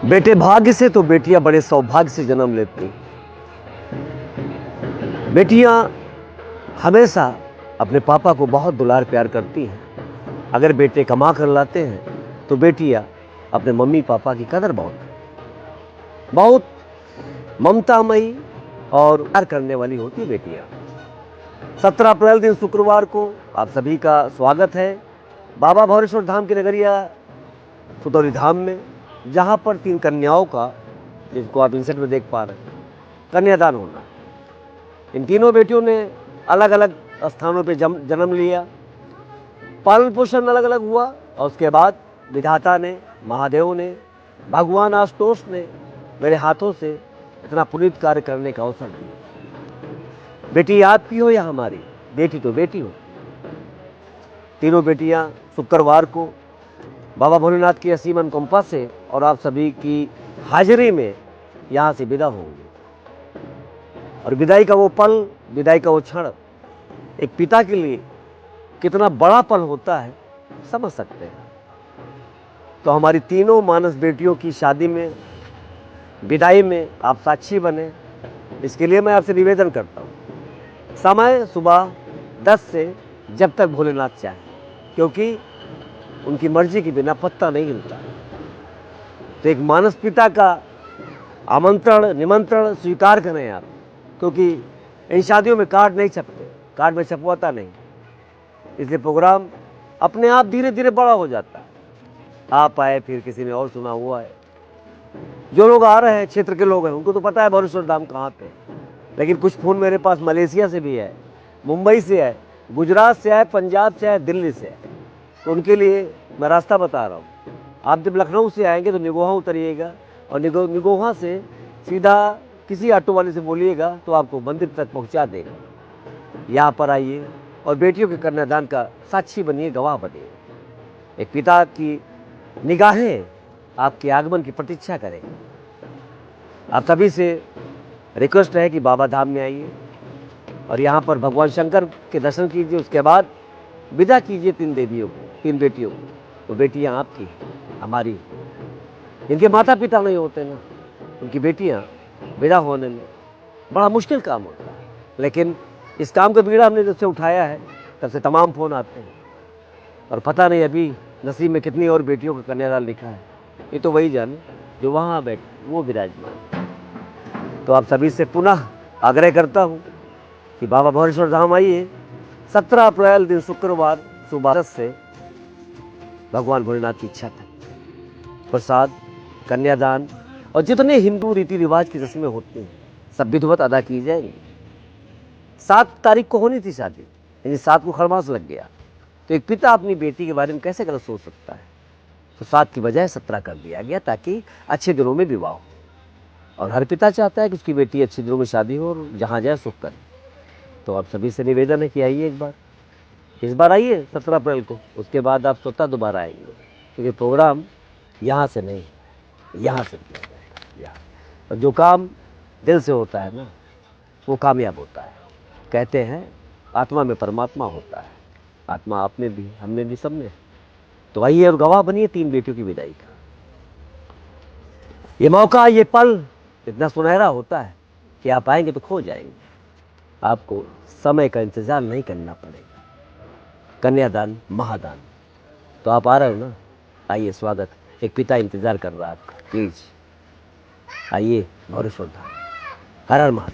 बेटे भाग्य से तो बेटियां बड़े सौभाग्य से जन्म लेती हैं। बेटियां हमेशा अपने पापा को बहुत दुलार प्यार करती हैं। अगर बेटे कमा कर लाते हैं तो बेटियां अपने मम्मी पापा की कदर बहुत ममतामयी और प्यार करने वाली होती बेटियां। 17 अप्रैल दिन शुक्रवार को आप सभी का स्वागत है बाबा भौरेश्वर धाम की नगरिया सुतौली धाम में, जहाँ पर 3 कन्याओं का, जिसको आप इंसर्ट में देख पा रहे हैं, कन्यादान होना। इन तीनों बेटियों ने अलग अलग स्थानों पे जन्म लिया, पालन पोषण अलग अलग हुआ और उसके बाद विधाता ने, महादेव ने, भगवान आशुतोष ने मेरे हाथों से इतना पुनीत कार्य करने का अवसर दिया। बेटी आपकी हो या हमारी, बेटी तो बेटी हो। तीनों बेटियां शुक्रवार को बाबा भोलेनाथ की असीम अनुकंपा से और आप सभी की हाजिरी में यहाँ से विदा होंगे। और विदाई का वो पल, विदाई का वो क्षण एक पिता के लिए कितना बड़ा पल होता है, समझ सकते हैं। तो हमारी तीनों मानस बेटियों की शादी में, विदाई में आप साक्षी बने, इसके लिए मैं आपसे निवेदन करता हूँ। समय सुबह 10 से जब तक भोलेनाथ चाहे, क्योंकि उनकी मर्जी के बिना पत्ता नहीं हिलता। तो एक मानस पिता का आमंत्रण, निमंत्रण स्वीकार करें आप, क्योंकि इन शादियों में कार्ड नहीं छपते, कार्ड में छपवाता नहीं, इसलिए प्रोग्राम अपने आप धीरे धीरे बड़ा हो जाता है। आप आए, फिर किसी ने और सुना हुआ है। जो लोग आ रहे हैं क्षेत्र के लोग हैं, उनको तो पता है भौरेश्वर धाम कहाँ पे, लेकिन कुछ फोन मेरे पास मलेशिया से भी है, मुंबई से है, गुजरात से है, पंजाब से है, दिल्ली से है। तो उनके लिए मैं रास्ता बता रहा हूँ। आप जब लखनऊ से आएंगे तो निगोहा उतरिएगा और निगोहा से सीधा किसी ऑटो वाले से बोलिएगा तो आपको मंदिर तक पहुँचा देगा। यहाँ पर आइए और बेटियों के कन्यादान का साक्षी बनिए, गवाह बनिए। एक पिता की निगाहें आपके आगमन की प्रतीक्षा करेंगे। आप सभी से रिक्वेस्ट है कि बाबा धाम में आइए और यहाँ पर भगवान शंकर के दर्शन कीजिए। उसके बाद विदा कीजिए 3 देवियों को, 3 बेटियों को। तो बेटियां आपकी, हमारी। जिनके माता पिता नहीं होते ना, उनकी बेटियां विदा होने में बड़ा मुश्किल काम होता है, लेकिन इस काम का बीड़ा हमने जब से उठाया है तब से तमाम फ़ोन आते हैं और पता नहीं अभी नसीब में कितनी और बेटियों का कन्यादान लिखा है। ये तो वही जाने जो वहाँ बैठे, वो विराजमान। तो आप सभी से पुनः आग्रह करता हूँ कि बाबा भौरेश्वर धाम आइए। 17 अप्रैल दिन शुक्रवार सुबह 10 से भगवान भोलेनाथ की इच्छा था, प्रसाद, कन्यादान और जितने हिंदू रीति रिवाज की रस्में होती हैं सब विधिवत अदा की जाएंगी। 7 तारीख को होनी थी शादी, यानी 7 को खरमास लग गया। तो एक पिता अपनी बेटी के बारे में कैसे गलत सोच सकता है। तो 7 की बजाय 17 कर दिया गया ताकि अच्छे दिनों में विवाह हो। और हर पिता चाहता है कि उसकी बेटी अच्छे दिनों में शादी हो और जहाँ जाए सुख करे। तो आप सभी से निवेदन है कि आइए एक बार, इस बार आइए 17 अप्रैल को, उसके बाद आप स्वतः दोबारा आएंगे, क्योंकि प्रोग्राम यहाँ से नहीं, यहाँ से किया जाएगा यहाँ। और जो काम दिल से होता है ना, वो कामयाब होता है। कहते हैं आत्मा में परमात्मा होता है, आत्मा आप में भी, हम में भी, सब में। तो आइए और गवाह बनिए 3 बेटियों की विदाई का। ये मौका, ये पल इतना सुनहरा होता है कि आप आएंगे तो खो जाएंगे। आपको समय का इंतजार नहीं करना पड़ेगा। कन्यादान, महादान। तो आप आ रहे हो ना, आइए, स्वागत। एक पिता इंतजार कर रहा है आपका, प्लीज आइए भौरेश्वर धाम। हर हर महादेव।